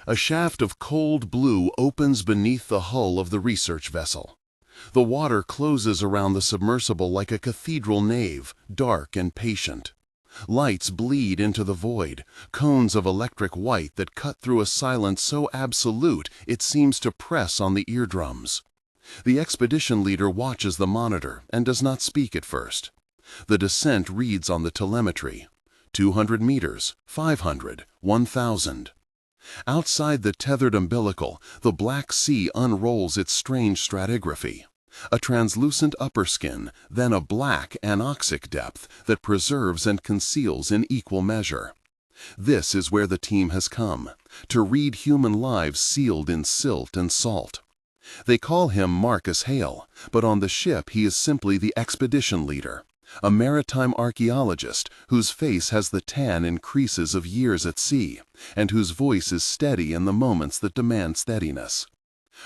A shaft of cold blue opens beneath the hull of the research vessel. The water closes around the submersible like a cathedral nave, dark and patient. Lights bleed into the void, cones of electric white that cut through a silence so absolute it seems to press on the eardrums. The expedition leader watches the monitor and does not speak at first. The descent reads on the telemetry. 200 meters, 500, 1,000. Outside the tethered umbilical, the Black Sea unrolls its strange stratigraphy. A translucent upper skin, then a black anoxic depth that preserves and conceals in equal measure. This is where the team has come, to read human lives sealed in silt and salt. They call him Marcus Hale, but on the ship he is simply the expedition leader, a maritime archaeologist whose face has the tan and creases of years at sea, and whose voice is steady in the moments that demand steadiness.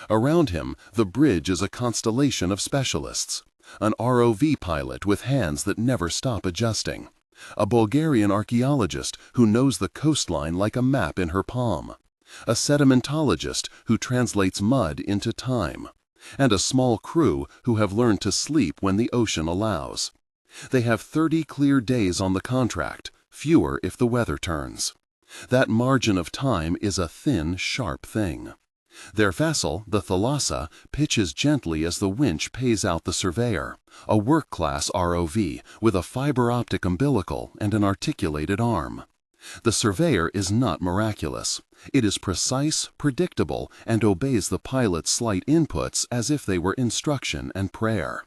Around him, the bridge is a constellation of specialists. An ROV pilot with hands that never stop adjusting. A Bulgarian archaeologist who knows the coastline like a map in her palm. A sedimentologist who translates mud into time. And a small crew who have learned to sleep when the ocean allows. They have 30 clear days on the contract, fewer if the weather turns. That margin of time is a thin, sharp thing. Their vessel, the Thalassa, pitches gently as the winch pays out the Surveyor, a work-class ROV with a fiber-optic umbilical and an articulated arm. The Surveyor is not miraculous. It is precise, predictable, and obeys the pilot's slight inputs as if they were instruction and prayer.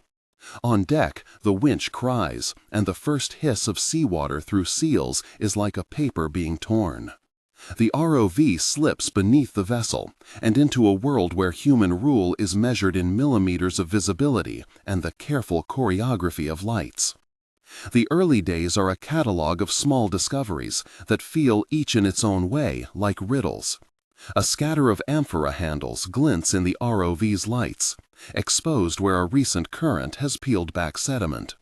On deck, the winch cries, and the first hiss of seawater through seals is like a paper being torn. The ROV slips beneath the vessel and into a world where human rule is measured in millimeters of visibility and the careful choreography of lights. The early days are a catalog of small discoveries that feel each in its own way like riddles. A scatter of amphora handles glints in the ROV's lights, exposed where a recent current has peeled back sediment.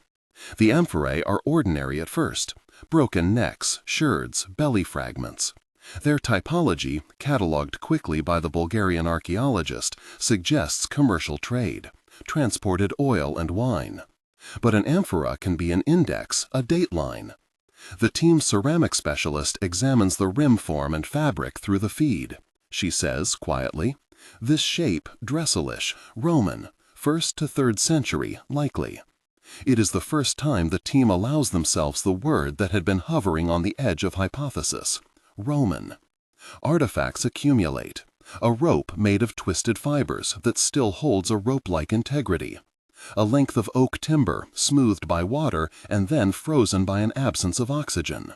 The amphorae are ordinary at first, broken necks, sherds, belly fragments. Their typology, catalogued quickly by the Bulgarian archaeologist, suggests commercial trade, transported oil and wine. But an amphora can be an index, a dateline. The team's ceramic specialist examines the rim form and fabric through the feed. She says, quietly, "This shape, Dresselish, Roman, 1st to 3rd century, likely." It is the first time the team allows themselves the word that had been hovering on the edge of hypothesis. Roman. Artifacts accumulate. A rope made of twisted fibers that still holds a rope-like integrity. A length of oak timber, smoothed by water and then frozen by an absence of oxygen.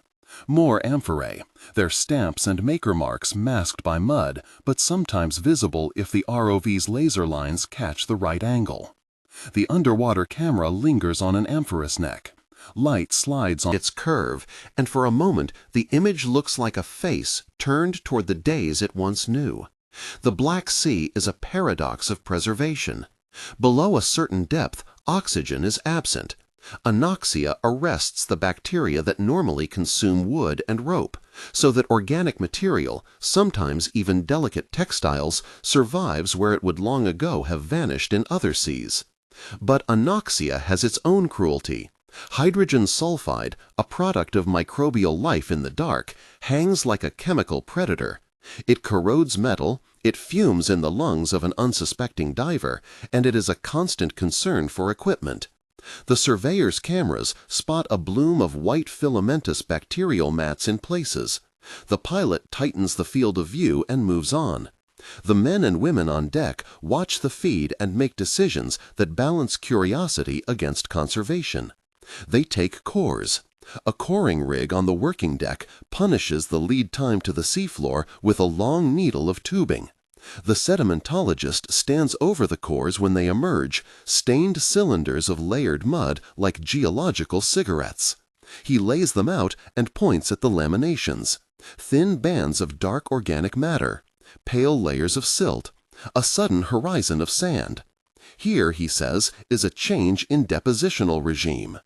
More amphorae, their stamps and maker marks masked by mud, but sometimes visible if the ROV's laser lines catch the right angle. The underwater camera lingers on an amphora's neck. Light slides on its curve, and for a moment the image looks like a face turned toward the days it once knew. The Black Sea is a paradox of preservation. Below a certain depth, oxygen is absent. Anoxia arrests the bacteria that normally consume wood and rope, so that organic material, sometimes even delicate textiles, survives where it would long ago have vanished in other seas. But anoxia has its own cruelty. Hydrogen sulfide, a product of microbial life in the dark, hangs like a chemical predator. It corrodes metal, it fumes in the lungs of an unsuspecting diver, and it is a constant concern for equipment. The surveyor's cameras spot a bloom of white filamentous bacterial mats in places. The pilot tightens the field of view and moves on. The men and women on deck watch the feed and make decisions that balance curiosity against conservation. They take cores. A coring rig on the working deck punishes the lead time to the seafloor with a long needle of tubing. The sedimentologist stands over the cores when they emerge, stained cylinders of layered mud like geological cigarettes. He lays them out and points at the laminations. Thin bands of dark organic matter, pale layers of silt, a sudden horizon of sand. Here, he says, is a change in depositional regime.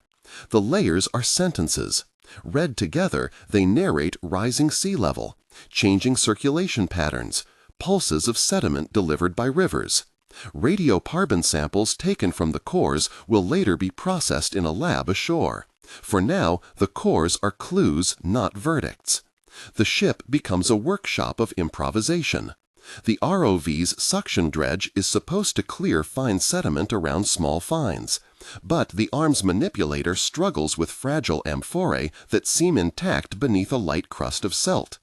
The layers are sentences. Read together, they narrate rising sea level, changing circulation patterns, pulses of sediment delivered by rivers. Radiocarbon samples taken from the cores will later be processed in a lab ashore. For now, the cores are clues, not verdicts. The ship becomes a workshop of improvisation. The ROV's suction dredge is supposed to clear fine sediment around small finds, but the arm's manipulator struggles with fragile amphorae that seem intact beneath a light crust of silt.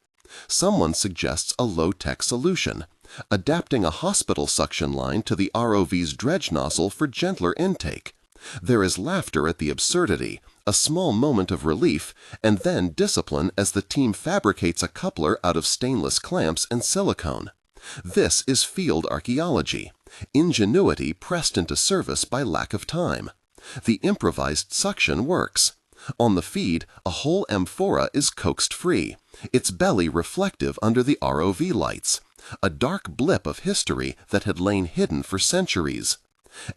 Someone suggests a low-tech solution, adapting a hospital suction line to the ROV's dredge nozzle for gentler intake. There is laughter at the absurdity, a small moment of relief, and then discipline as the team fabricates a coupler out of stainless clamps and silicone. This is field archaeology, ingenuity pressed into service by lack of time. The improvised suction works. On the feed, a whole amphora is coaxed free, its belly reflective under the ROV lights, a dark blip of history that had lain hidden for centuries.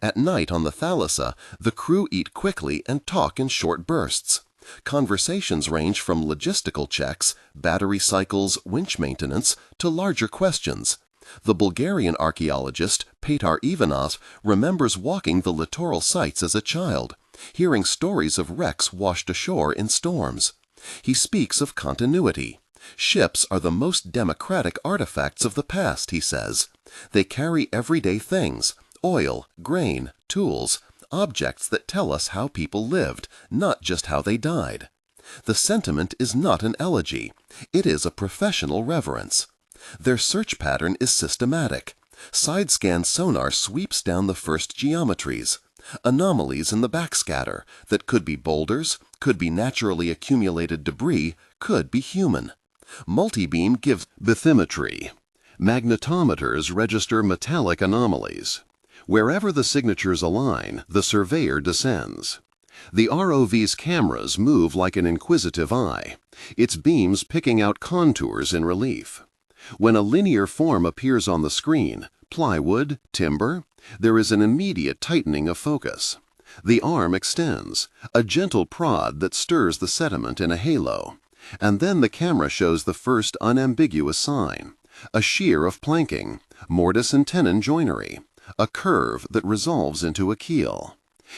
At night on the Thalassa, the crew eat quickly and talk in short bursts. Conversations range from logistical checks, battery cycles, winch maintenance, to larger questions. The Bulgarian archaeologist, Petar Ivanov, remembers walking the littoral sites as a child, hearing stories of wrecks washed ashore in storms. He speaks of continuity. Ships are the most democratic artifacts of the past, he says. They carry everyday things, oil, grain, tools, objects that tell us how people lived, not just how they died. The sentiment is not an elegy. It is a professional reverence. Their search pattern is systematic. Side-scan sonar sweeps down the first geometries. Anomalies in the backscatter that could be boulders, could be naturally accumulated debris, could be human. Multibeam gives bathymetry. Magnetometers register metallic anomalies. Wherever the signatures align, the surveyor descends. The ROV's cameras move like an inquisitive eye, its beams picking out contours in relief. When a linear form appears on the screen, plywood, timber, there is an immediate tightening of focus. The arm extends, a gentle prod that stirs the sediment in a halo, and then the camera shows the first unambiguous sign, a shear of planking, mortise and tenon joinery, a curve that resolves into a keel.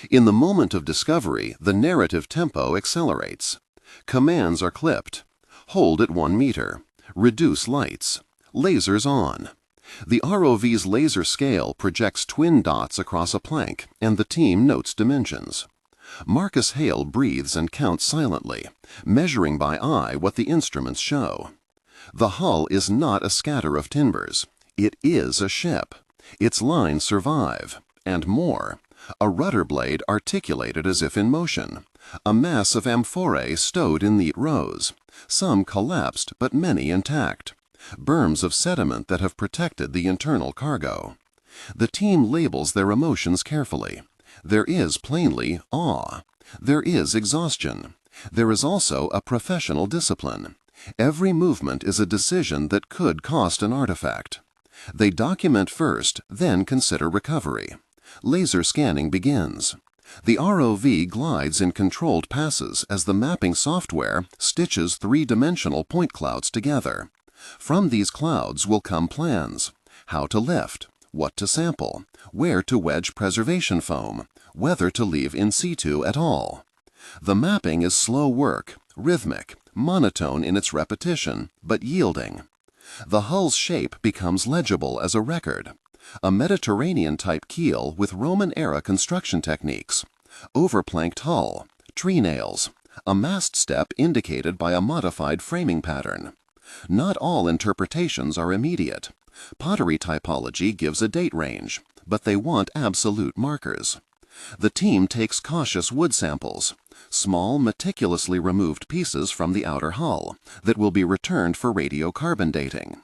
In the moment of discovery, the narrative tempo accelerates. Commands are clipped. Hold at 1 meter. Reduce lights. Lasers on. The ROV's laser scale projects twin dots across a plank, and the team notes dimensions. Marcus Hale breathes and counts silently, measuring by eye what the instruments show. The hull is not a scatter of timbers. It is a ship. Its lines survive, and more. A rudder blade articulated as if in motion. A mass of amphorae stowed in neat rows. Some collapsed, but many intact. Berms of sediment that have protected the internal cargo. The team labels their emotions carefully. There is plainly awe. There is exhaustion. There is also a professional discipline. Every movement is a decision that could cost an artifact. They document first, then consider recovery. Laser scanning begins. The ROV glides in controlled passes as the mapping software stitches three-dimensional point clouds together. From these clouds will come plans: how to lift, what to sample, where to wedge preservation foam, whether to leave in situ at all. The mapping is slow work, rhythmic, monotone in its repetition, but yielding. The hull's shape becomes legible as a record. A Mediterranean-type keel with Roman-era construction techniques. Overplanked hull, tree nails, a mast step indicated by a modified framing pattern. Not all interpretations are immediate. Pottery typology gives a date range, but they want absolute markers. The team takes cautious wood samples, small, meticulously removed pieces from the outer hull that will be returned for radiocarbon dating.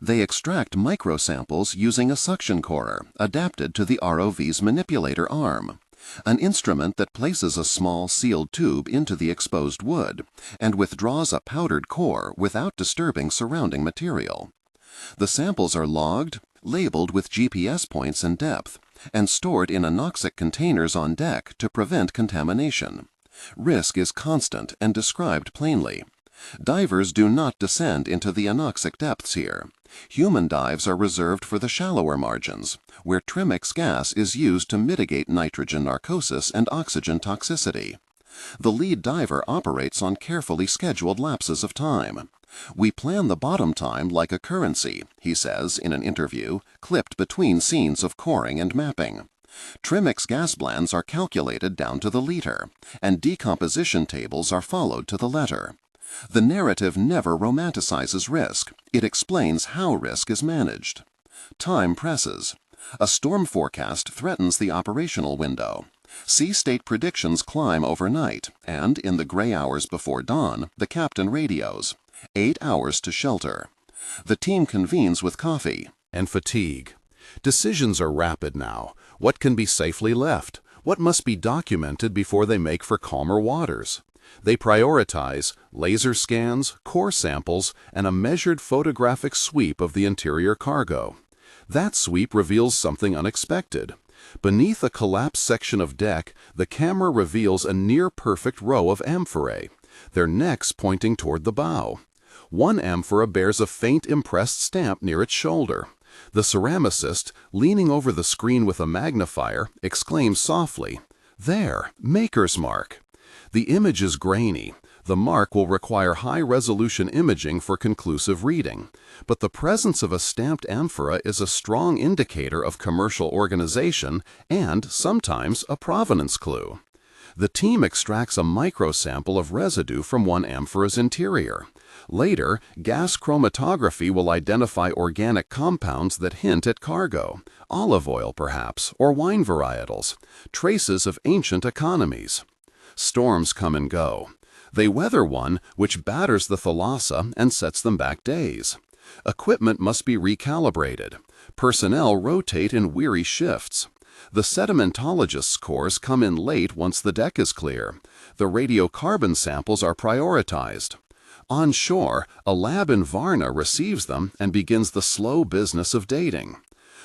They extract microsamples using a suction corer adapted to the ROV's manipulator arm, an instrument that places a small sealed tube into the exposed wood and withdraws a powdered core without disturbing surrounding material. The samples are logged, labeled with GPS points and depth, and stored in anoxic containers on deck to prevent contamination. Risk is constant and described plainly. Divers do not descend into the anoxic depths here. Human dives are reserved for the shallower margins, where trimix gas is used to mitigate nitrogen narcosis and oxygen toxicity. The lead diver operates on carefully scheduled lapses of time. "We plan the bottom time like a currency," he says in an interview, clipped between scenes of coring and mapping. Trimix gas blends are calculated down to the liter, and decomposition tables are followed to the letter. The narrative never romanticizes risk. It explains how risk is managed. Time presses. A storm forecast threatens the operational window. Sea state predictions climb overnight, and in the gray hours before dawn, the captain radios. 8 hours to shelter. The team convenes with coffee. And fatigue. Decisions are rapid now. What can be safely left? What must be documented before they make for calmer waters? They prioritize laser scans, core samples, and a measured photographic sweep of the interior cargo. That sweep reveals something unexpected. Beneath a collapsed section of deck, the camera reveals a near-perfect row of amphorae, their necks pointing toward the bow. One amphora bears a faint impressed stamp near its shoulder. The ceramicist, leaning over the screen with a magnifier, exclaims softly, "There, maker's mark." The image is grainy. The mark will require high-resolution imaging for conclusive reading, but the presence of a stamped amphora is a strong indicator of commercial organization and, sometimes, a provenance clue. The team extracts a microsample of residue from one amphora's interior. Later, gas chromatography will identify organic compounds that hint at cargo, olive oil perhaps, or wine varietals, traces of ancient economies. Storms come and go. They weather one which batters the thalassa and sets them back days. Equipment must be recalibrated. Personnel rotate in weary shifts. The sedimentologists' cores come in late once the deck is clear. The radiocarbon samples are prioritized. On shore, a lab in Varna receives them and begins the slow business of dating.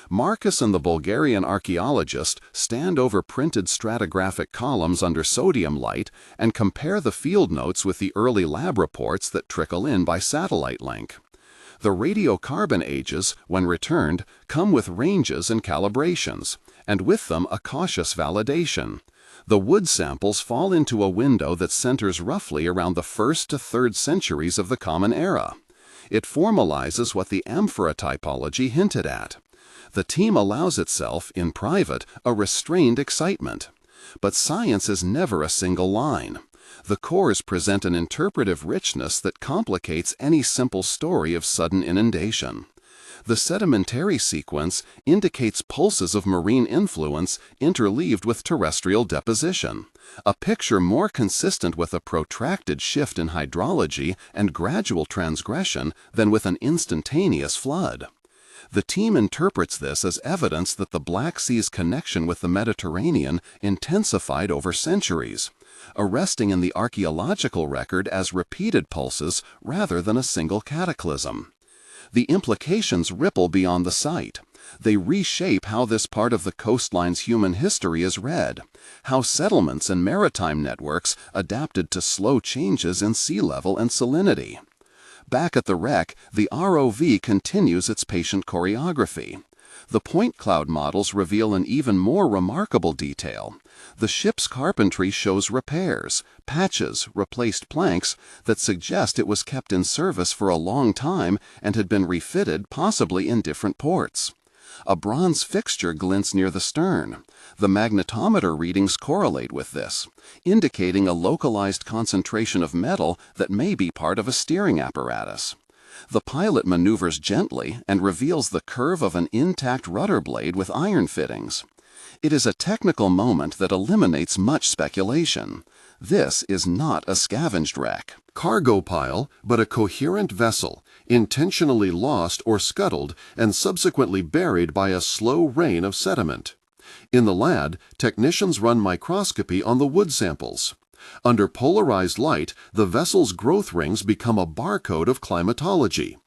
Marcus and the Bulgarian archaeologist stand over printed stratigraphic columns under sodium light and compare the field notes with the early lab reports that trickle in by satellite link. The radiocarbon ages, when returned, come with ranges and calibrations, and with them a cautious validation. The wood samples fall into a window that centers roughly around the 1st to 3rd centuries of the Common Era. It formalizes what the amphora typology hinted at. The team allows itself, in private, a restrained excitement. But science is never a single line. The cores present an interpretive richness that complicates any simple story of sudden inundation. The sedimentary sequence indicates pulses of marine influence interleaved with terrestrial deposition, a picture more consistent with a protracted shift in hydrology and gradual transgression than with an instantaneous flood. The team interprets this as evidence that the Black Sea's connection with the Mediterranean intensified over centuries, arresting in the archaeological record as repeated pulses rather than a single cataclysm. The implications ripple beyond the site. They reshape how this part of the coastline's human history is read, how settlements and maritime networks adapted to slow changes in sea level and salinity. Back at the wreck, the ROV continues its patient choreography. The point cloud models reveal an even more remarkable detail. The ship's carpentry shows repairs, patches, replaced planks that suggest it was kept in service for a long time and had been refitted possibly in different ports. A bronze fixture glints near the stern. The magnetometer readings correlate with this, indicating a localized concentration of metal that may be part of a steering apparatus. The pilot maneuvers gently and reveals the curve of an intact rudder blade with iron fittings. It is a technical moment that eliminates much speculation. This is not a scavenged wreck. Cargo pile, but a coherent vessel, intentionally lost or scuttled and subsequently buried by a slow rain of sediment. In the lab, technicians run microscopy on the wood samples. Under polarized light, the vessel's growth rings become a barcode of climatology.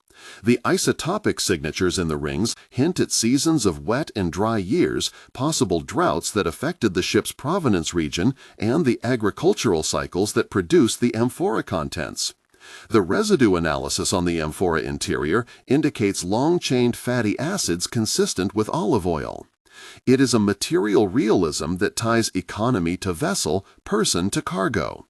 The isotopic signatures in the rings hint at seasons of wet and dry years, possible droughts that affected the ship's provenance region, and the agricultural cycles that produced the amphora contents. The residue analysis on the amphora interior indicates long-chained fatty acids consistent with olive oil. It is a material realism that ties economy to vessel, person to cargo.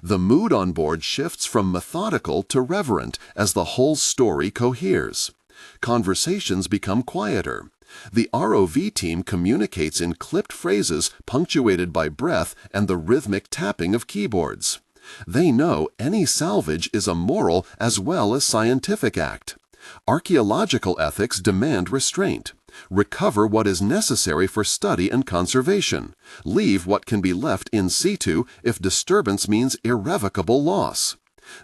The mood on board shifts from methodical to reverent as the whole story coheres. Conversations become quieter. The ROV team communicates in clipped phrases punctuated by breath and the rhythmic tapping of keyboards. They know any salvage is a moral as well as scientific act. Archaeological ethics demand restraint. Recover what is necessary for study and conservation. Leave what can be left in situ if disturbance means irrevocable loss.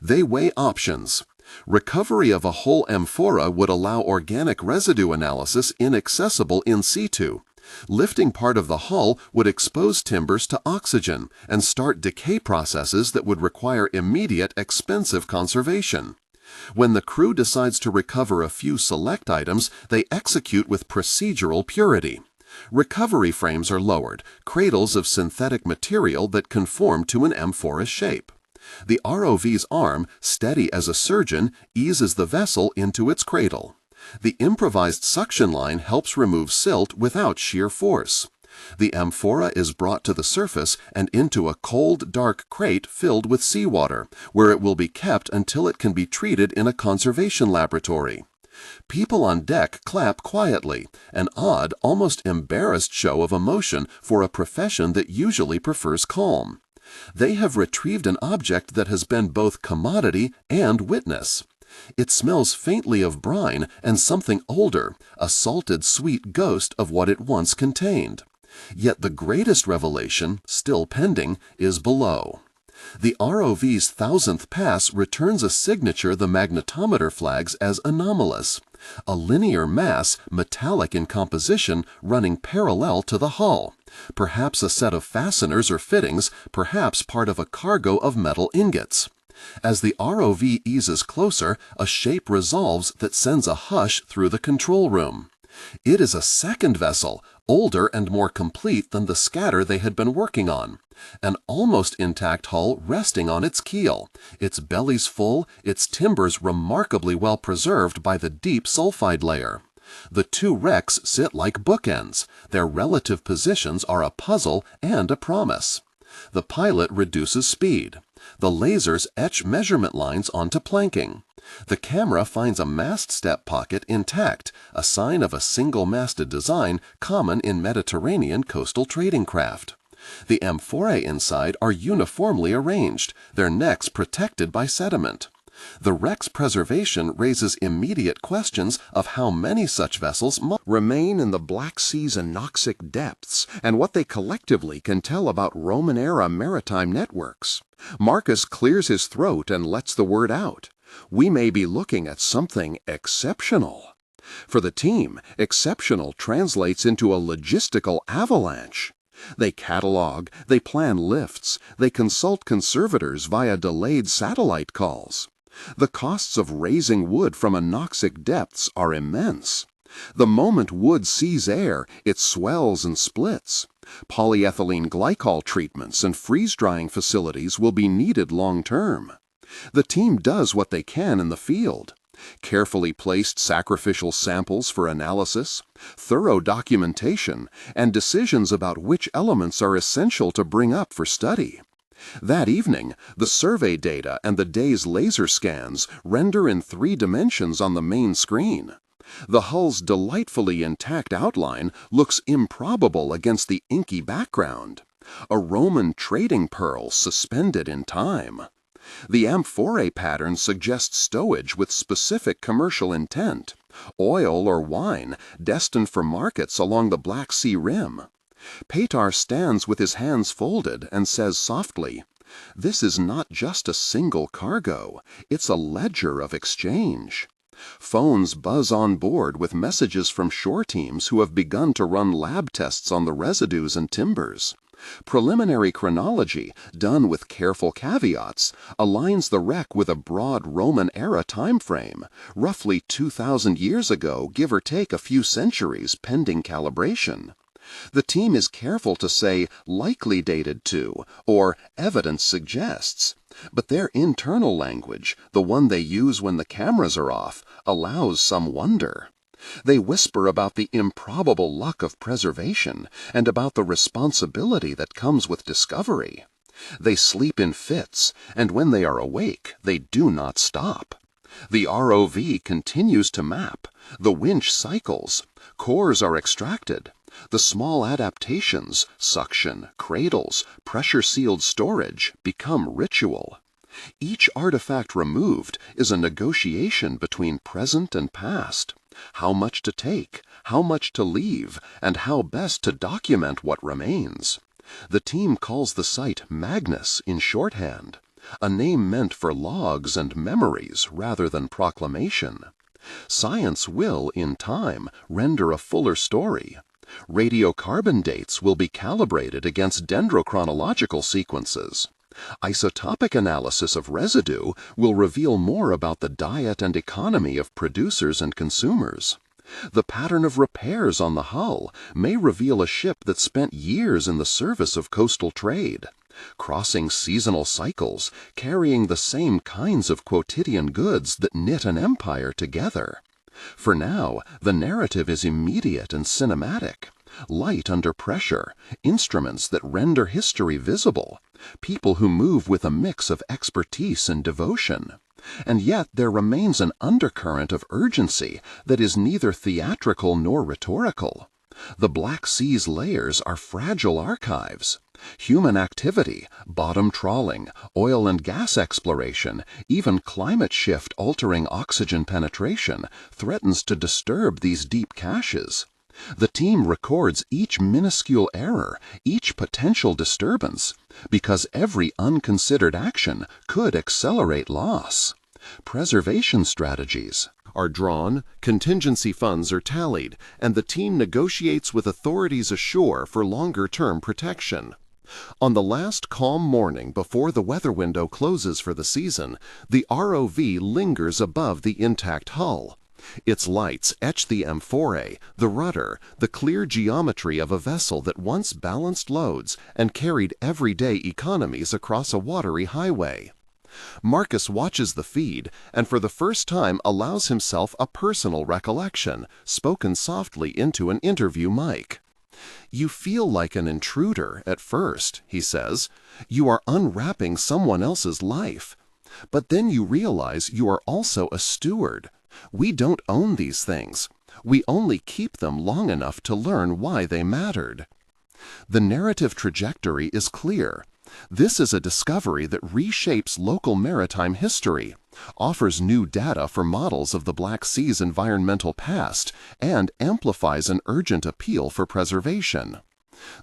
They weigh options. Recovery of a whole amphora would allow organic residue analysis inaccessible in situ. Lifting part of the hull would expose timbers to oxygen and start decay processes that would require immediate, expensive conservation. When the crew decides to recover a few select items, they execute with procedural purity. Recovery frames are lowered, cradles of synthetic material that conform to an amphora shape. The ROV's arm, steady as a surgeon, eases the vessel into its cradle. The improvised suction line helps remove silt without sheer force. The amphora is brought to the surface and into a cold, dark crate filled with seawater, where it will be kept until it can be treated in a conservation laboratory. People on deck clap quietly, an odd, almost embarrassed show of emotion for a profession that usually prefers calm. They have retrieved an object that has been both commodity and witness. It smells faintly of brine and something older, a salted, sweet ghost of what it once contained. Yet the greatest revelation, still pending, is below. The ROV's 1000th pass returns a signature the magnetometer flags as anomalous, a linear mass, metallic in composition, running parallel to the hull, perhaps a set of fasteners or fittings, perhaps part of a cargo of metal ingots. As the ROV eases closer, a shape resolves that sends a hush through the control room. It is a second vessel, older and more complete than the scatter they had been working on. An almost intact hull resting on its keel, its bellies full, its timbers remarkably well preserved by the deep sulfide layer. The two wrecks sit like bookends. Their relative positions are a puzzle and a promise. The pilot reduces speed. The lasers etch measurement lines onto planking. The camera finds a mast step pocket intact, a sign of a single-masted design common in Mediterranean coastal trading craft. The amphorae inside are uniformly arranged, their necks protected by sediment. The wreck's preservation raises immediate questions of how many such vessels must remain in the Black Sea's anoxic depths and what they collectively can tell about Roman-era maritime networks. Marcus clears his throat and lets the word out. We may be looking at something exceptional. For the team, exceptional translates into a logistical avalanche. They catalog, they plan lifts, they consult conservators via delayed satellite calls. The costs of raising wood from anoxic depths are immense. The moment wood sees air, it swells and splits. Polyethylene glycol treatments and freeze-drying facilities will be needed long-term. The team does what they can in the field. Carefully placed sacrificial samples for analysis, thorough documentation, and decisions about which elements are essential to bring up for study. That evening, the survey data and the day's laser scans render in 3 dimensions on the main screen. The hull's delightfully intact outline looks improbable against the inky background. A Roman trading pearl suspended in time. The amphorae pattern suggests stowage with specific commercial intent, oil or wine destined for markets along the Black Sea rim. Petar stands with his hands folded and says softly, "This is not just a single cargo, it's a ledger of exchange." Phones buzz on board with messages from shore teams who have begun to run lab tests on the residues and timbers. Preliminary chronology, done with careful caveats, aligns the wreck with a broad Roman-era time frame, roughly 2,000 years ago, give or take a few centuries pending calibration. The team is careful to say likely dated to or evidence suggests, but their internal language, the one they use when the cameras are off, allows some wonder. They whisper about the improbable luck of preservation and about the responsibility that comes with discovery. They sleep in fits, and when they are awake, they do not stop. The ROV continues to map, the winch cycles, cores are extracted, the small adaptations, suction, cradles, pressure-sealed storage, become ritual. Each artifact removed is a negotiation between present and past. How much to take, how much to leave, and how best to document what remains. The team calls the site Magnus in shorthand, a name meant for logs and memories rather than proclamation. Science will, in time, render a fuller story. Radiocarbon dates will be calibrated against dendrochronological sequences. Isotopic analysis of residue will reveal more about the diet and economy of producers and consumers. The pattern of repairs on the hull may reveal a ship that spent years in the service of coastal trade, crossing seasonal cycles, carrying the same kinds of quotidian goods that knit an empire together. For now, the narrative is immediate and cinematic. Light under pressure, instruments that render history visible, people who move with a mix of expertise and devotion. And yet there remains an undercurrent of urgency that is neither theatrical nor rhetorical. The Black Sea's layers are fragile archives. Human activity, bottom trawling, oil and gas exploration, even climate shift altering oxygen penetration, threatens to disturb these deep caches. The team records each minuscule error, each potential disturbance, because every unconsidered action could accelerate loss. Preservation strategies are drawn, contingency funds are tallied, and the team negotiates with authorities ashore for longer-term protection. On the last calm morning before the weather window closes for the season, the ROV lingers above the intact hull. Its lights etch the amphorae, the rudder, the clear geometry of a vessel that once balanced loads and carried everyday economies across a watery highway. Marcus watches the feed and for the first time allows himself a personal recollection, spoken softly into an interview mic. "You feel like an intruder at first," he says. "You are unwrapping someone else's life. But then you realize you are also a steward. We don't own these things. We only keep them long enough to learn why they mattered." The narrative trajectory is clear. This is a discovery that reshapes local maritime history, offers new data for models of the Black Sea's environmental past, and amplifies an urgent appeal for preservation.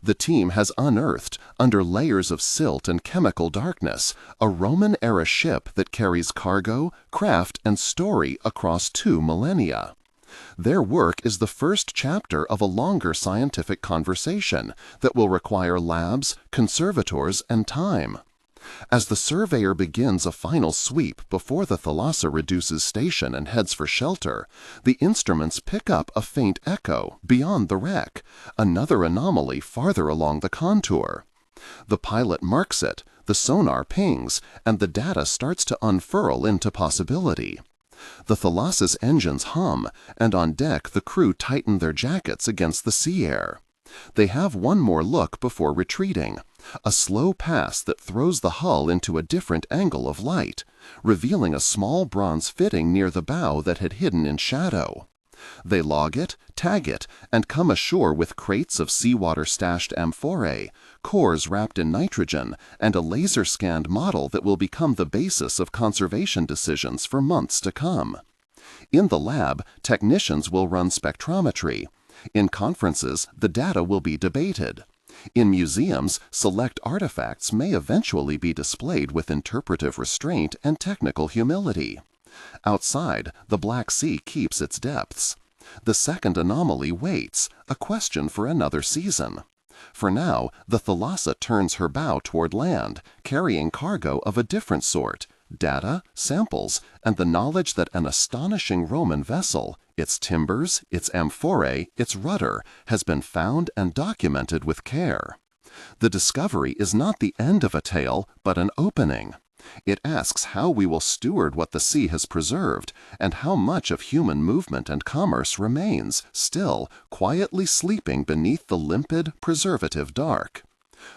The team has unearthed, under layers of silt and chemical darkness, a Roman-era ship that carries cargo, craft, and story across 2 millennia. Their work is the first chapter of a longer scientific conversation that will require labs, conservators, and time. As the surveyor begins a final sweep before the Thalassa reduces station and heads for shelter, the instruments pick up a faint echo beyond the wreck, another anomaly farther along the contour. The pilot marks it, the sonar pings, and the data starts to unfurl into possibility. The Thalassa's engines hum, and on deck the crew tighten their jackets against the sea air. They have one more look before retreating, a slow pass that throws the hull into a different angle of light, revealing a small bronze fitting near the bow that had hidden in shadow. They log it, tag it, and come ashore with crates of seawater stashed amphorae, cores wrapped in nitrogen, and a laser-scanned model that will become the basis of conservation decisions for months to come. In the lab, technicians will run spectrometry. In conferences, the data will be debated. In museums, select artifacts may eventually be displayed with interpretive restraint and technical humility. Outside, the Black Sea keeps its depths. The second anomaly waits, a question for another season. For now, the Thalassa turns her bow toward land, carrying cargo of a different sort: data, samples, and the knowledge that an astonishing Roman vessel, its timbers, its amphorae, its rudder, has been found and documented with care. The discovery is not the end of a tale, but an opening. It asks how we will steward what the sea has preserved, and how much of human movement and commerce remains, still, quietly sleeping beneath the limpid, preservative dark.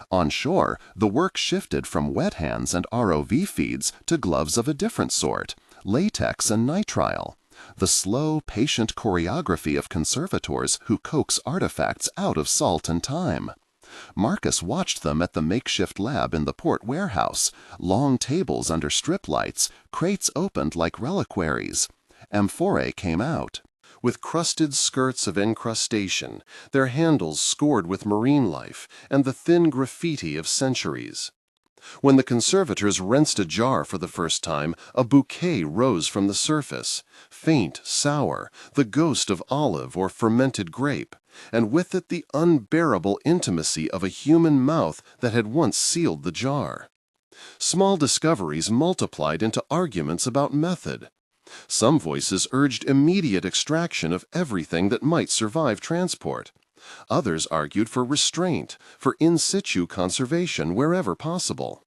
On shore, the work shifted from wet hands and ROV feeds to gloves of a different sort, latex and nitrile. The slow, patient choreography of conservators who coax artifacts out of salt and time. Marcus watched them at the makeshift lab in the port warehouse, long tables under strip lights, crates opened like reliquaries. Amphorae came out, with crusted skirts of encrustation, their handles scored with marine life and the thin graffiti of centuries. When the conservators rinsed a jar for the first time, a bouquet rose from the surface, faint, sour, the ghost of olive or fermented grape, and with it the unbearable intimacy of a human mouth that had once sealed the jar. Small discoveries multiplied into arguments about method. Some voices urged immediate extraction of everything that might survive transport. Others argued for restraint, for in situ conservation wherever possible.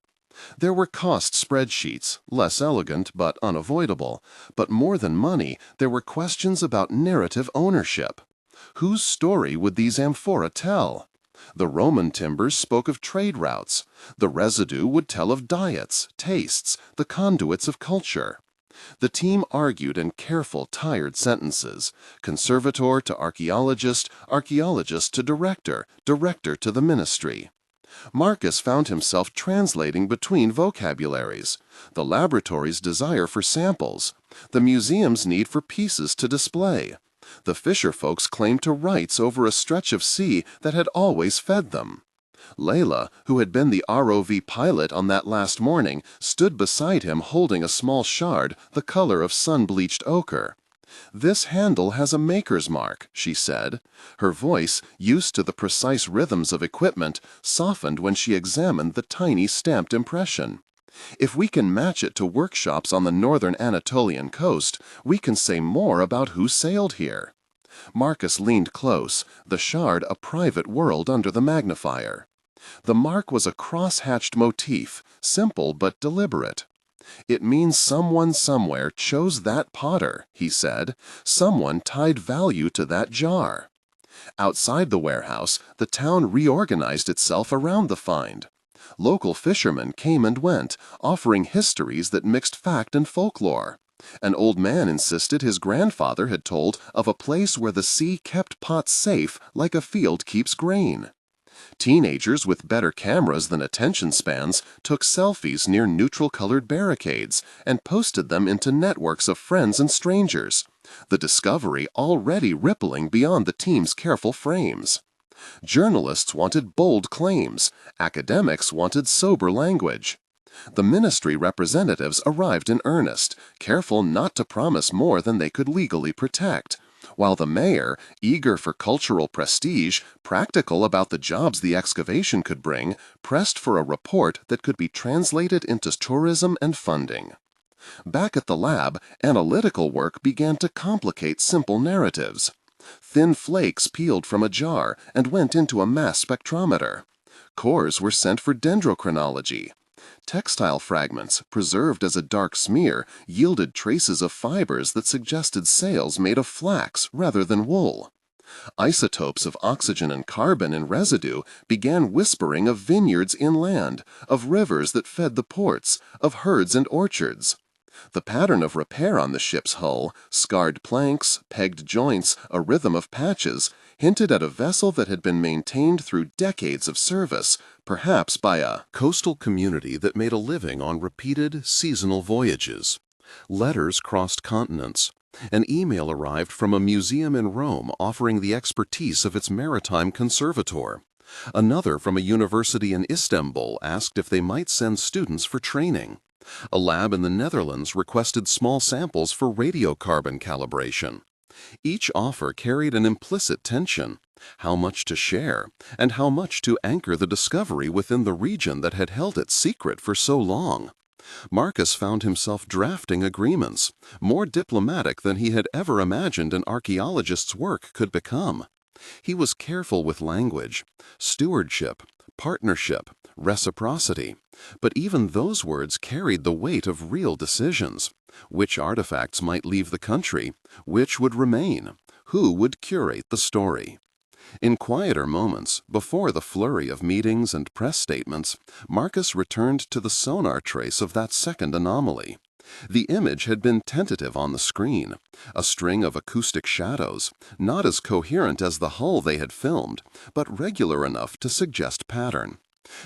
There were cost spreadsheets, less elegant but unavoidable, but more than money, there were questions about narrative ownership. Whose story would these amphora tell? The Roman timbers spoke of trade routes. The residue would tell of diets, tastes, the conduits of culture. The team argued in careful, tired sentences, conservator to archaeologist, archaeologist to director, director to the ministry. Marcus found himself translating between vocabularies, the laboratory's desire for samples, the museum's need for pieces to display. The fisher folks claimed to rights over a stretch of sea that had always fed them. Layla, who had been the ROV pilot on that last morning, stood beside him holding a small shard the color of sun-bleached ochre. "This handle has a maker's mark," she said. Her voice, used to the precise rhythms of equipment, softened when she examined the tiny stamped impression. "If we can match it to workshops on the northern Anatolian coast, we can say more about who sailed here." Marcus leaned close, the shard a private world under the magnifier. The mark was a cross-hatched motif, simple but deliberate. "It means someone somewhere chose that potter," he said. "Someone tied value to that jar." Outside the warehouse, the town reorganized itself around the find. Local fishermen came and went, offering histories that mixed fact and folklore. An old man insisted his grandfather had told of a place where the sea kept pots safe like a field keeps grain. Teenagers with better cameras than attention spans took selfies near neutral-colored barricades and posted them into networks of friends and strangers, the discovery already rippling beyond the team's careful frames. Journalists wanted bold claims, academics wanted sober language. The ministry representatives arrived in earnest, careful not to promise more than they could legally protect, while the mayor, eager for cultural prestige, practical about the jobs the excavation could bring, pressed for a report that could be translated into tourism and funding. Back at the lab, analytical work began to complicate simple narratives. Thin flakes peeled from a jar and went into a mass spectrometer. Cores were sent for dendrochronology. Textile fragments, preserved as a dark smear, yielded traces of fibers that suggested sails made of flax rather than wool. Isotopes of oxygen and carbon in residue began whispering of vineyards inland, of rivers that fed the ports, of herds and orchards. The pattern of repair on the ship's hull, scarred planks, pegged joints, a rhythm of patches, hinted at a vessel that had been maintained through decades of service, perhaps by a coastal community that made a living on repeated, seasonal voyages. Letters crossed continents. An email arrived from a museum in Rome offering the expertise of its maritime conservator. Another from a university in Istanbul asked if they might send students for training. A lab in the Netherlands requested small samples for radiocarbon calibration. Each offer carried an implicit tension. How much to share, and how much to anchor the discovery within the region that had held it secret for so long? Marcus found himself drafting agreements, more diplomatic than he had ever imagined an archaeologist's work could become. He was careful with language, stewardship, partnership, reciprocity, but even those words carried the weight of real decisions. Which artifacts might leave the country? Which would remain? Who would curate the story? In quieter moments, before the flurry of meetings and press statements, Marcus returned to the sonar trace of that second anomaly. The image had been tentative on the screen, a string of acoustic shadows, not as coherent as the hull they had filmed, but regular enough to suggest pattern.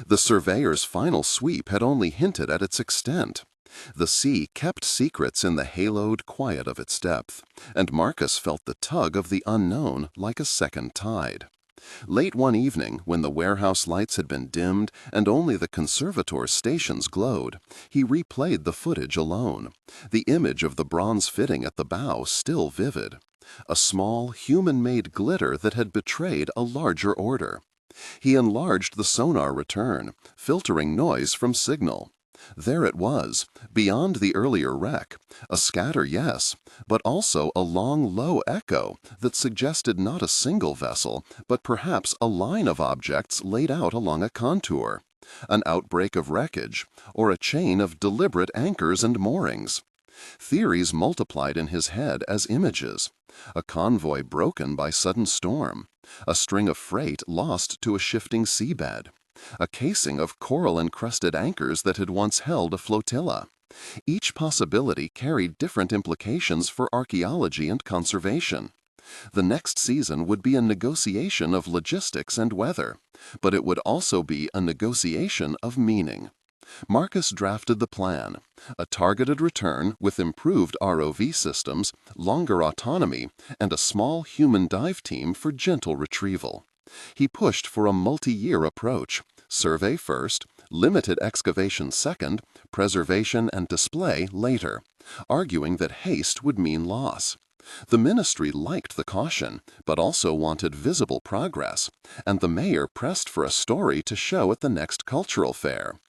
The surveyor's final sweep had only hinted at its extent. The sea kept secrets in the haloed quiet of its depth, and Marcus felt the tug of the unknown like a second tide. Late one evening, when the warehouse lights had been dimmed and only the conservator's stations glowed, he replayed the footage alone, the image of the bronze fitting at the bow still vivid, a small, human-made glitter that had betrayed a larger order. He enlarged the sonar return, filtering noise from signal. There it was, beyond the earlier wreck, a scatter, yes, but also a long, low echo that suggested not a single vessel, but perhaps a line of objects laid out along a contour, an outbreak of wreckage, or a chain of deliberate anchors and moorings. Theories multiplied in his head as images: a convoy broken by sudden storm, a string of freight lost to a shifting seabed, a casing of coral-encrusted anchors that had once held a flotilla. Each possibility carried different implications for archaeology and conservation. The next season would be a negotiation of logistics and weather, but it would also be a negotiation of meaning. Marcus drafted the plan: a targeted return with improved ROV systems, longer autonomy, and a small human dive team for gentle retrieval. He pushed for a multi-year approach: survey first, limited excavation second, preservation and display later, arguing that haste would mean loss. The ministry liked the caution, but also wanted visible progress, and the mayor pressed for a story to show at the next cultural fair.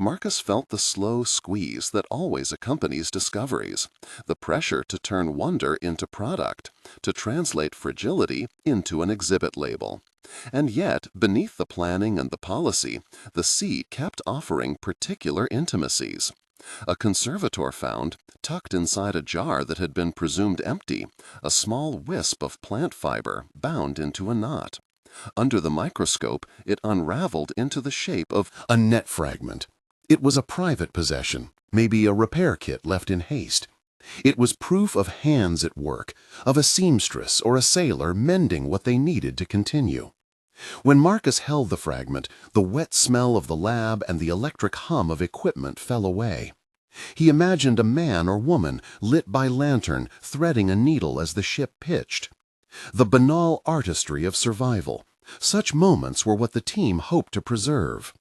Marcus felt the slow squeeze that always accompanies discoveries, the pressure to turn wonder into product, to translate fragility into an exhibit label. And yet, beneath the planning and the policy, the sea kept offering particular intimacies. A conservator found, tucked inside a jar that had been presumed empty, a small wisp of plant fiber bound into a knot. Under the microscope, it unraveled into the shape of A net fragment. It was a private possession, maybe a repair kit left in haste. It was proof of hands at work, of a seamstress or a sailor mending what they needed to continue. When Marcus held the fragment, the wet smell of the lab and the electric hum of equipment fell away. He imagined a man or woman, lit by lantern, threading a needle as the ship pitched. The banal artistry of survival. Such moments were what the team hoped to preserve.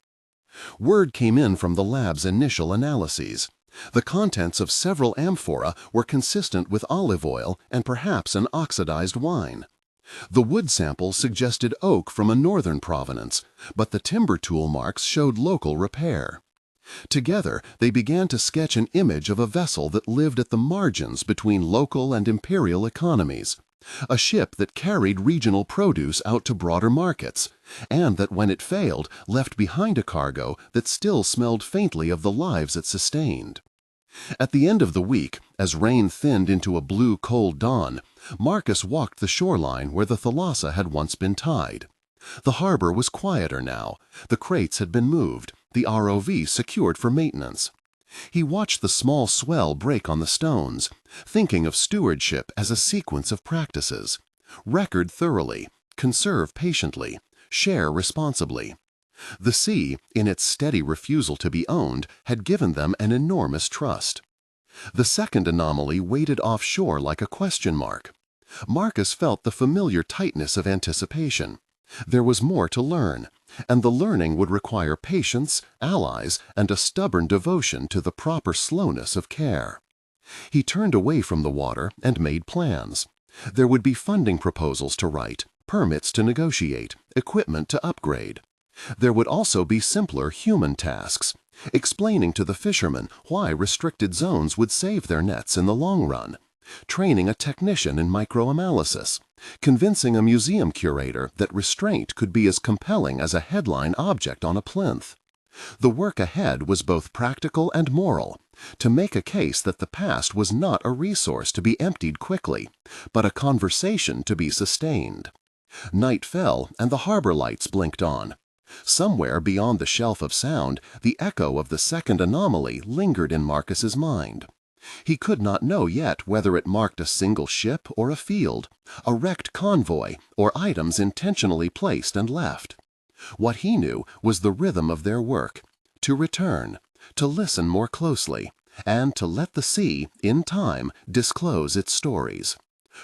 Word came in from the lab's initial analyses. The contents of several amphora were consistent with olive oil and perhaps an oxidized wine. The wood sample suggested oak from a northern provenance, but the timber tool marks showed local repair. Together, they began to sketch an image of a vessel that lived at the margins between local and imperial economies, a ship that carried regional produce out to broader markets, and that when it failed, left behind a cargo that still smelled faintly of the lives it sustained. At the end of the week, as rain thinned into a blue, cold dawn, Marcus walked the shoreline where the thalassa had once been tied. The harbor was quieter now. The crates had been moved, the ROV secured for maintenance. He watched the small swell break on the stones, thinking of stewardship as a sequence of practices. Record thoroughly, conserve patiently, share responsibly. The sea, in its steady refusal to be owned, had given them an enormous trust. The second anomaly waited offshore like a question mark. Marcus felt the familiar tightness of anticipation. There was more to learn, and the learning would require patience, allies, and a stubborn devotion to the proper slowness of care. He turned away from the water and made plans. There would be funding proposals to write, permits to negotiate, equipment to upgrade. There would also be simpler human tasks, explaining to the fishermen why restricted zones would save their nets in the long run, training a technician in microanalysis, convincing a museum curator that restraint could be as compelling as a headline object on a plinth. The work ahead was both practical and moral, to make a case that the past was not a resource to be emptied quickly, but a conversation to be sustained. Night fell and the harbor lights blinked on. Somewhere beyond the shelf of sound, the echo of the second anomaly lingered in Marcus's mind. He could not know yet whether it marked a single ship or a field, a wrecked convoy, or items intentionally placed and left. What he knew was the rhythm of their work, to return, to listen more closely, and to let the sea, in time, disclose its stories.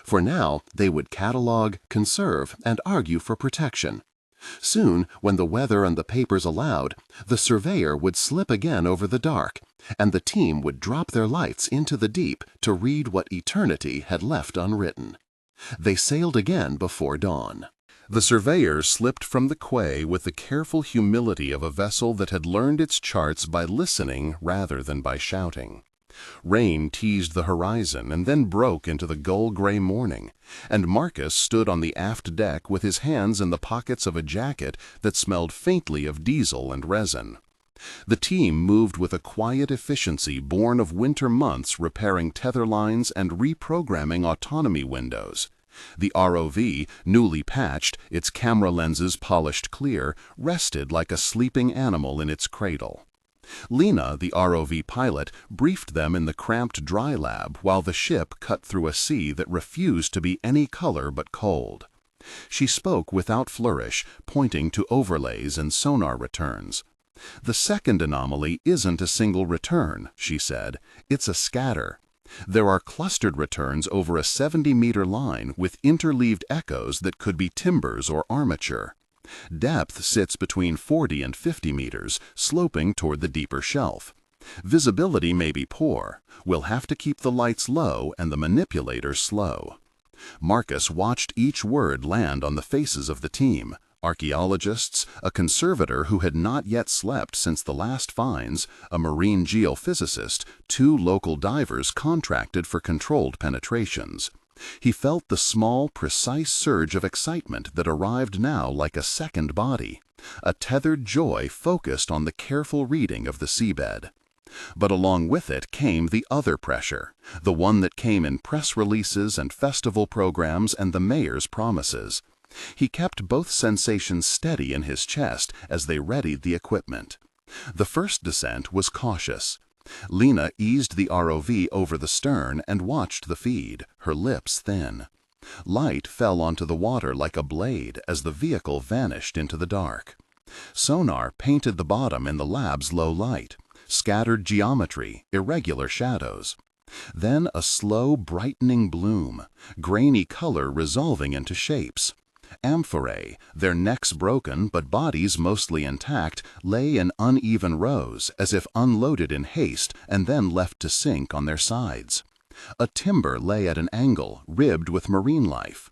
For now, they would catalog, conserve, and argue for protection. Soon, when the weather and the papers allowed, the surveyor would slip again over the dark, and the team would drop their lights into the deep to read what eternity had left unwritten. They sailed again before dawn. The surveyor slipped from the quay with the careful humility of a vessel that had learned its charts by listening rather than by shouting. Rain teased the horizon and then broke into the gull-gray morning, and Marcus stood on the aft deck with his hands in the pockets of a jacket that smelled faintly of diesel and resin. The team moved with a quiet efficiency born of winter months repairing tether lines and reprogramming autonomy windows. The ROV, newly patched, its camera lenses polished clear, rested like a sleeping animal in its cradle. Lena, the ROV pilot, briefed them in the cramped dry lab while the ship cut through a sea that refused to be any color but cold. She spoke without flourish, pointing to overlays and sonar returns. "The second anomaly isn't a single return," she said. "It's a scatter. There are clustered returns over a 70-meter line with interleaved echoes that could be timbers or armature. Depth sits between 40 and 50 meters, sloping toward the deeper shelf. Visibility may be poor. We'll have to keep the lights low and the manipulator slow." Marcus watched each word land on the faces of the team. Archaeologists, a conservator who had not yet slept since the last finds, a marine geophysicist, 2 local divers contracted for controlled penetrations. He felt the small, precise surge of excitement that arrived now like a second body, a tethered joy focused on the careful reading of the seabed. But along with it came the other pressure, the one that came in press releases and festival programs and the mayor's promises. He kept both sensations steady in his chest as they readied the equipment. The first descent was cautious. Lena eased the ROV over the stern and watched the feed, her lips thin. Light fell onto the water like a blade as the vehicle vanished into the dark. Sonar painted the bottom in the lab's low light, scattered geometry, irregular shadows. Then a slow brightening bloom, grainy color resolving into shapes. Amphorae, their necks broken but bodies mostly intact, lay in uneven rows as if unloaded in haste and then left to sink on their sides. A timber lay at an angle, ribbed with marine life.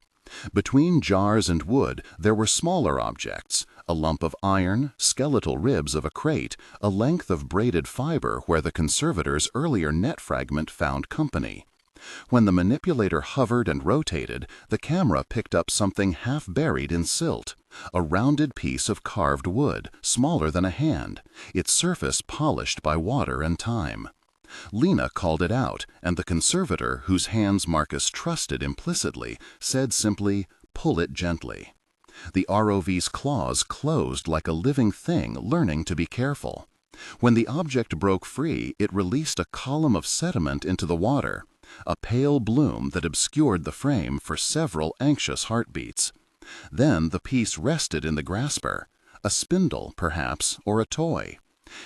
Between jars and wood there were smaller objects, a lump of iron, skeletal ribs of a crate, a length of braided fiber where the conservator's earlier net fragment found company. When the manipulator hovered and rotated, the camera picked up something half buried in silt, a rounded piece of carved wood, smaller than a hand, its surface polished by water and time. Lena called it out, and the conservator, whose hands Marcus trusted implicitly, said simply, "Pull it gently." The ROV's claws closed like a living thing learning to be careful. When the object broke free, it released a column of sediment into the water, a pale bloom that obscured the frame for several anxious heartbeats. Then the piece rested in the grasper, a spindle, perhaps, or a toy.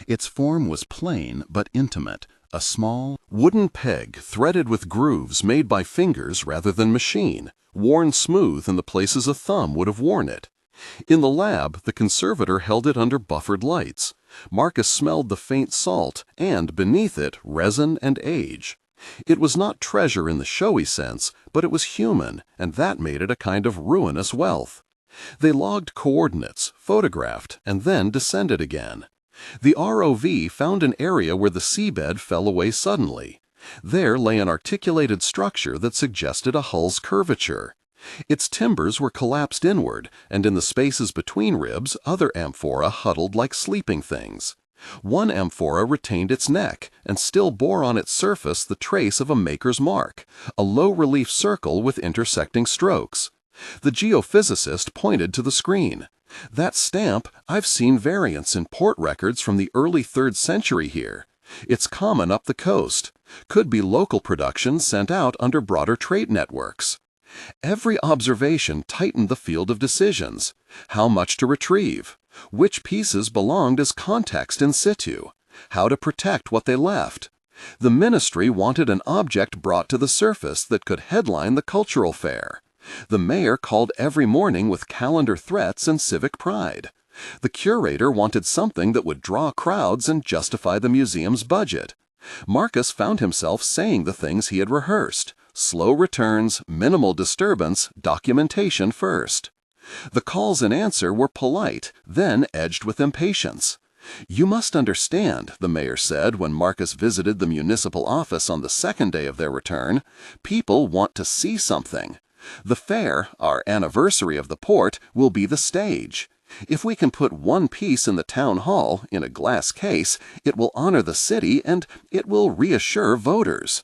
Its form was plain but intimate, a small wooden peg threaded with grooves made by fingers rather than machine, worn smooth in the places a thumb would have worn it. In the lab, the conservator held it under buffered lights. Marcus smelled the faint salt and, beneath it, resin and age. It was not treasure in the showy sense, but it was human, and that made it a kind of ruinous wealth. They logged coordinates, photographed, and then descended again. The ROV found an area where the seabed fell away suddenly. There lay an articulated structure that suggested a hull's curvature. Its timbers were collapsed inward, and in the spaces between ribs other amphora huddled like sleeping things. One amphora retained its neck and still bore on its surface the trace of a maker's mark, a low-relief circle with intersecting strokes. The geophysicist pointed to the screen. "That stamp, I've seen variants in port records from the early 3rd century here. It's common up the coast. Could be local production sent out under broader trade networks." Every observation tightened the field of decisions. How much to retrieve? Which pieces belonged as context in situ? How to protect what they left? The ministry wanted an object brought to the surface that could headline the cultural fair. The mayor called every morning with calendar threats and civic pride. The curator wanted something that would draw crowds and justify the museum's budget. Marcus found himself saying the things he had rehearsed: slow returns, minimal disturbance, documentation first. The calls and answer were polite, then edged with impatience. "You must understand," the mayor said when Marcus visited the municipal office on the 2nd day of their return, "people want to see something. The fair, our anniversary of the port, will be the stage. If we can put one piece in the town hall, in a glass case, it will honor the city and it will reassure voters."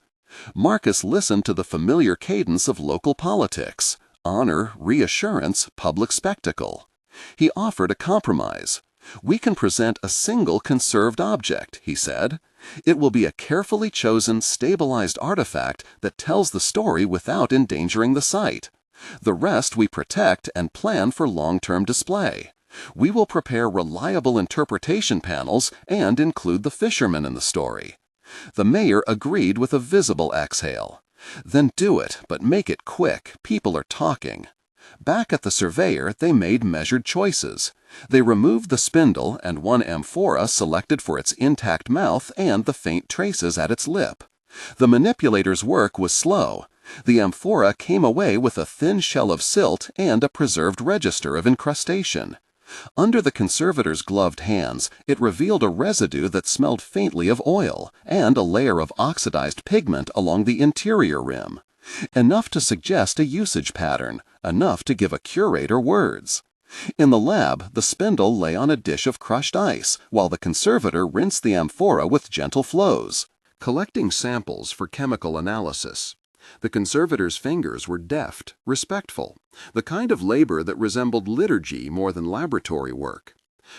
Marcus listened to the familiar cadence of local politics: honor, reassurance, public spectacle. He offered a compromise. "We can present a single conserved object," he said. "It will be a carefully chosen, stabilized artifact that tells the story without endangering the site. The rest we protect and plan for long-term display. We will prepare reliable interpretation panels and include the fishermen in the story." The mayor agreed with a visible exhale. "Then do it, but make it quick. People are talking." Back at the surveyor, they made measured choices. They removed the spindle and one amphora selected for its intact mouth and the faint traces at its lip. The manipulator's work was slow. The amphora came away with a thin shell of silt and a preserved register of incrustation. Under the conservator's gloved hands, it revealed a residue that smelled faintly of oil and a layer of oxidized pigment along the interior rim. Enough to suggest a usage pattern, enough to give a curator words. In the lab, the spindle lay on a dish of crushed ice, while the conservator rinsed the amphora with gentle flows, collecting samples for chemical analysis. The conservator's fingers were deft, respectful, the kind of labor that resembled liturgy more than laboratory work.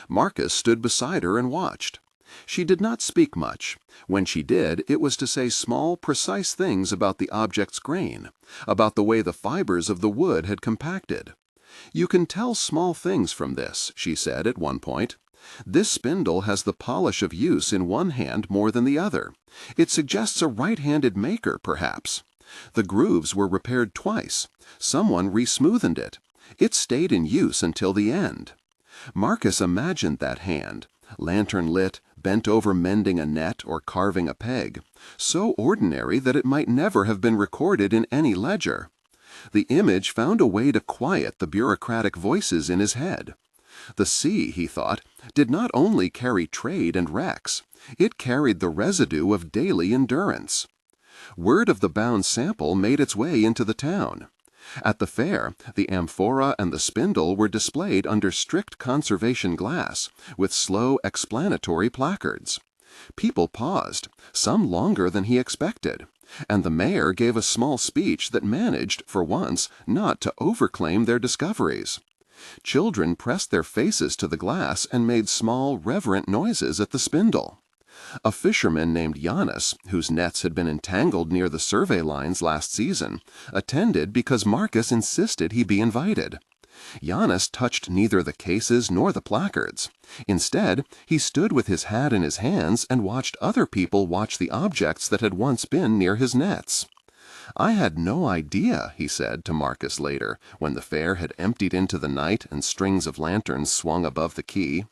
Marcus stood beside her and watched. She did not speak much. When she did, it was to say small, precise things about the object's grain, about the way the fibers of the wood had compacted. "You can tell small things from this," she said at one point. "This spindle has the polish of use in one hand more than the other. It suggests a right-handed maker, perhaps. The grooves were repaired twice. Someone re-smoothened it. It stayed in use until the end." Marcus imagined that hand, lantern lit, bent over mending a net or carving a peg, so ordinary that it might never have been recorded in any ledger. The image found a way to quiet the bureaucratic voices in his head. The sea, he thought, did not only carry trade and wrecks, it carried the residue of daily endurance. Word of the bound sample made its way into the town. At the fair, the amphora and the spindle were displayed under strict conservation glass, with slow explanatory placards. People paused, some longer than he expected, and the mayor gave a small speech that managed, for once, not to overclaim their discoveries. Children pressed their faces to the glass and made small, reverent noises at the spindle. A fisherman named Janus, whose nets had been entangled near the survey lines last season, attended because Marcus insisted he be invited. Janus touched neither the cases nor the placards. Instead, he stood with his hat in his hands and watched other people watch the objects that had once been near his nets. "I had no idea," he said to Marcus later, when the fair had emptied into the night and strings of lanterns swung above the quay.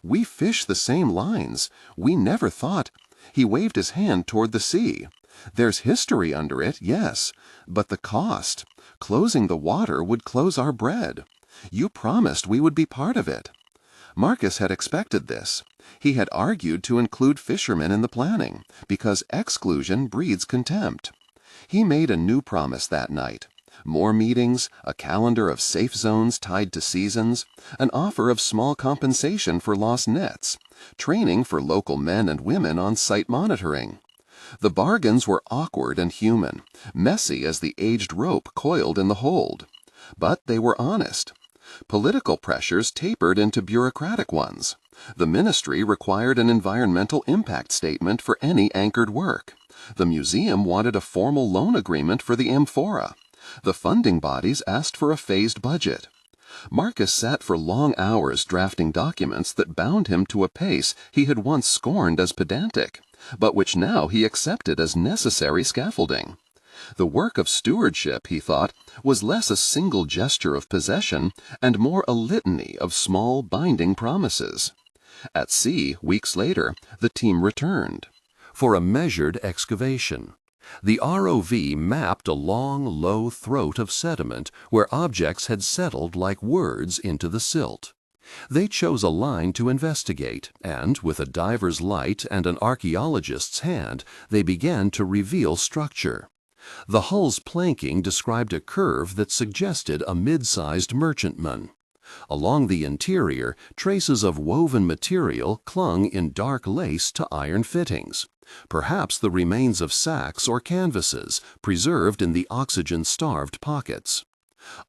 "We fish the same lines. We never thought—" He waved his hand toward the sea. There's history under it, yes, but the cost. Closing the water would close our bread. You promised we would be part of it." Marcus had expected this. He had argued to include fishermen in the planning, because exclusion breeds contempt. He made a new promise that night. More meetings, a calendar of safe zones tied to seasons, an offer of small compensation for lost nets, training for local men and women on site monitoring. The bargains were awkward and human, messy as the aged rope coiled in the hold. But they were honest. Political pressures tapered into bureaucratic ones. The ministry required an environmental impact statement for any anchored work. The museum wanted a formal loan agreement for the amphora. The funding bodies asked for a phased budget. Marcus sat for long hours drafting documents that bound him to a pace he had once scorned as pedantic, but which now he accepted as necessary scaffolding. The work of stewardship, he thought, was less a single gesture of possession and more a litany of small binding promises. At sea, weeks later, the team returned. For a measured excavation. The ROV mapped a long, low throat of sediment where objects had settled like words into the silt. They chose a line to investigate, and with a diver's light and an archaeologist's hand, they began to reveal structure. The hull's planking described a curve that suggested a mid-sized merchantman. Along the interior, traces of woven material clung in dark lace to iron fittings, perhaps the remains of sacks or canvases preserved in the oxygen-starved pockets.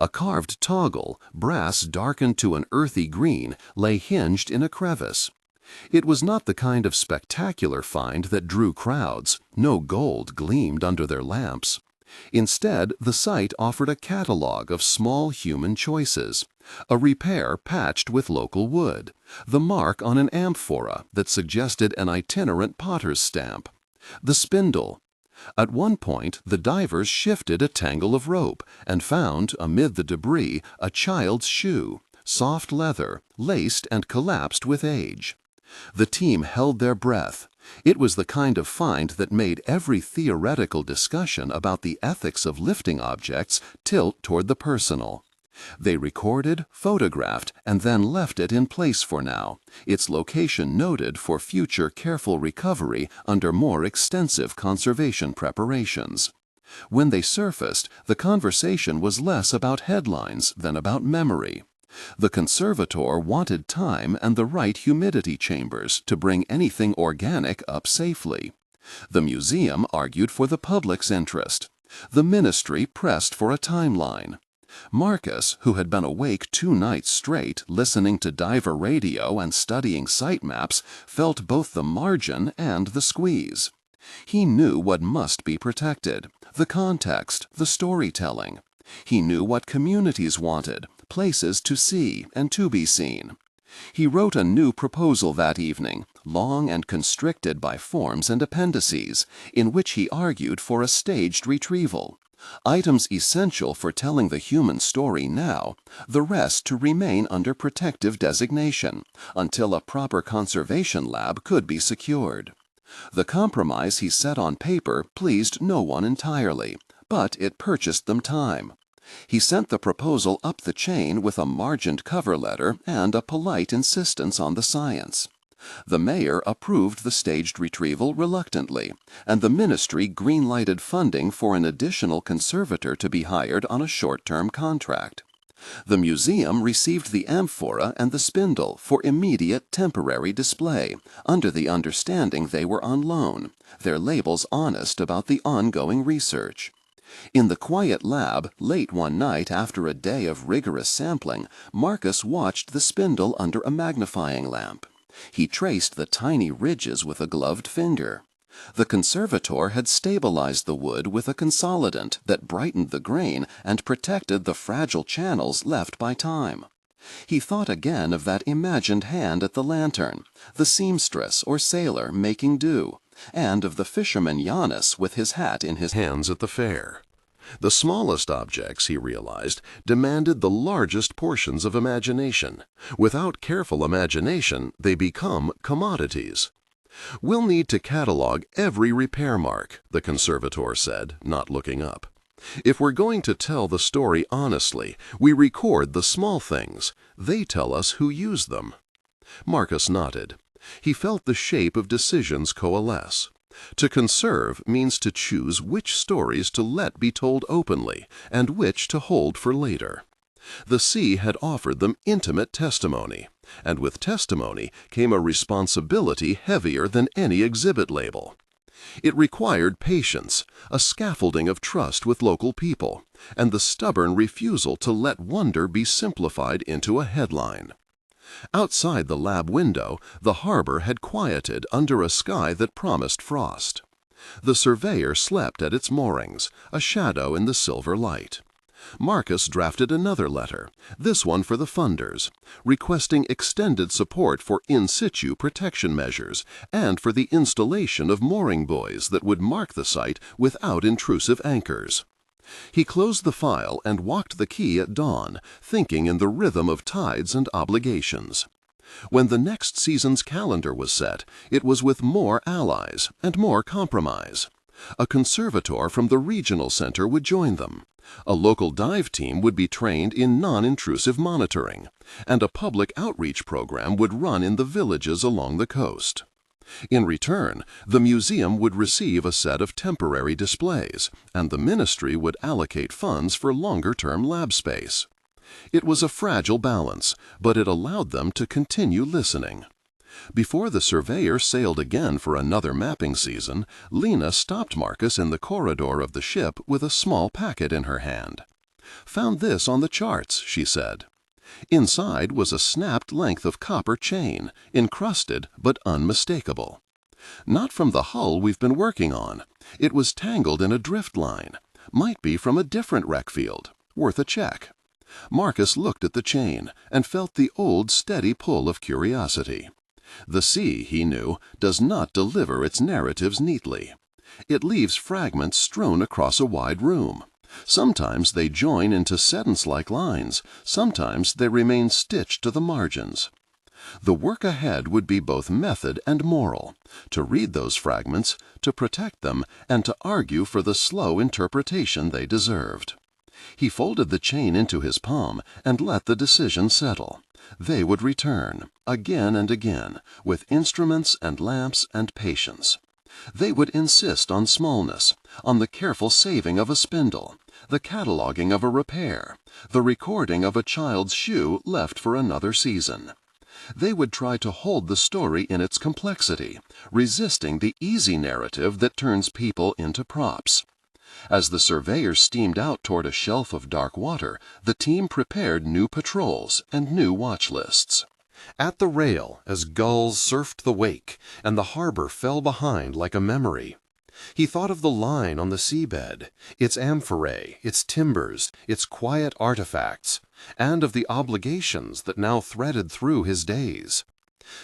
A carved toggle, brass darkened to an earthy green, lay hinged in a crevice. It was not the kind of spectacular find that drew crowds. No gold gleamed under their lamps. Instead, the site offered a catalogue of small human choices, a repair patched with local wood, the mark on an amphora that suggested an itinerant potter's stamp, the spindle. At one point, the divers shifted a tangle of rope and found, amid the debris, a child's shoe, soft leather, laced and collapsed with age. The team held their breath. It was the kind of find that made every theoretical discussion about the ethics of lifting objects tilt toward the personal. They recorded, photographed, and then left it in place for now, its location noted for future careful recovery under more extensive conservation preparations. When they surfaced, the conversation was less about headlines than about memory. The conservator wanted time and the right humidity chambers to bring anything organic up safely. The museum argued for the public's interest. The ministry pressed for a timeline. Marcus, who had been awake 2 nights straight listening to diver radio and studying site maps, felt both the margin and the squeeze. He knew what must be protected, the context, the storytelling. He knew what communities wanted, places to see and to be seen. He wrote a new proposal that evening, long and constricted by forms and appendices, in which he argued for a staged retrieval. Items essential for telling the human story now, the rest to remain under protective designation, until a proper conservation lab could be secured. The compromise he set on paper pleased no one entirely, but it purchased them time. He sent the proposal up the chain with a margined cover letter and a polite insistence on the science. The mayor approved the staged retrieval reluctantly, and the ministry green-lighted funding for an additional conservator to be hired on a short-term contract. The museum received the amphora and the spindle for immediate temporary display, under the understanding they were on loan, their labels honest about the ongoing research. In the quiet lab, late one night after a day of rigorous sampling, Marcus watched the spindle under a magnifying lamp. He traced the tiny ridges with a gloved finger. The conservator had stabilized the wood with a consolidant that brightened the grain and protected the fragile channels left by time. He thought again of that imagined hand at the lantern, the seamstress or sailor making do, and of the fisherman Giannis with his hat in his hands at the fair. The smallest objects, he realized, demanded the largest portions of imagination. Without careful imagination, they become commodities. "We'll need to catalog every repair mark," the conservator said, not looking up. "If we're going to tell the story honestly, we record the small things. They tell us who used them." Marcus nodded. He felt the shape of decisions coalesce. To conserve means to choose which stories to let be told openly and which to hold for later. The sea had offered them intimate testimony, and with testimony came a responsibility heavier than any exhibit label. It required patience, a scaffolding of trust with local people, and the stubborn refusal to let wonder be simplified into a headline. Outside the lab window, the harbor had quieted under a sky that promised frost. The surveyor slept at its moorings, a shadow in the silver light. Marcus drafted another letter, this one for the funders, requesting extended support for in situ protection measures and for the installation of mooring buoys that would mark the site without intrusive anchors. He closed the file and walked the quay at dawn, thinking in the rhythm of tides and obligations. When the next season's calendar was set, it was with more allies and more compromise. A conservator from the regional center would join them. A local dive team would be trained in non-intrusive monitoring, and a public outreach program would run in the villages along the coast. In return, the museum would receive a set of temporary displays, and the ministry would allocate funds for longer-term lab space. It was a fragile balance, but it allowed them to continue listening. Before the surveyor sailed again for another mapping season, Lena stopped Marcus in the corridor of the ship with a small packet in her hand. "Found this on the charts," she said. Inside was a snapped length of copper chain, encrusted but unmistakable. "Not from the hull we've been working on. It was tangled in a drift line. Might be from a different wreck field. Worth a check." Marcus looked at the chain and felt the old steady pull of curiosity. The sea, he knew, does not deliver its narratives neatly. It leaves fragments strewn across a wide room. Sometimes they join into sentence-like lines, sometimes they remain stitched to the margins. The work ahead would be both method and moral, to read those fragments, to protect them, and to argue for the slow interpretation they deserved. He folded the chain into his palm and let the decision settle. They would return, again and again, with instruments and lamps and patience. They would insist on smallness, on the careful saving of a spindle, the cataloging of a repair, the recording of a child's shoe left for another season. They would try to hold the story in its complexity, resisting the easy narrative that turns people into props. As the surveyor steamed out toward a shelf of dark water, the team prepared new patrols and new watch lists. At the rail, as gulls surfed the wake, and the harbor fell behind like a memory, he thought of the line on the seabed, its amphorae, its timbers, its quiet artifacts, and of the obligations that now threaded through his days.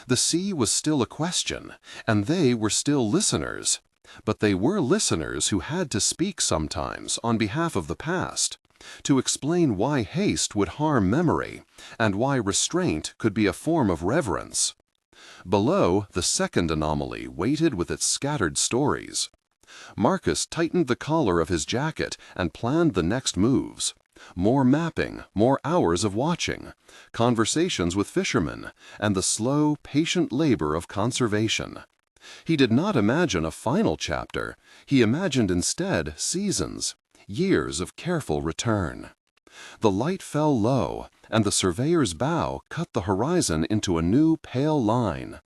The sea was still a question, and they were still listeners, but they were listeners who had to speak sometimes on behalf of the past, to explain why haste would harm memory, and why restraint could be a form of reverence. Below, the second anomaly waited with its scattered stories. Marcus tightened the collar of his jacket and planned the next moves. More mapping, more hours of watching, conversations with fishermen, and the slow, patient labor of conservation. He did not imagine a final chapter. He imagined instead seasons, years of careful return. The light fell low, and the surveyor's bow cut the horizon into a new pale line.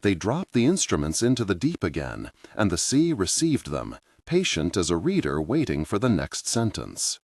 They dropped the instruments into the deep again, and the sea received them, patient as a reader waiting for the next sentence.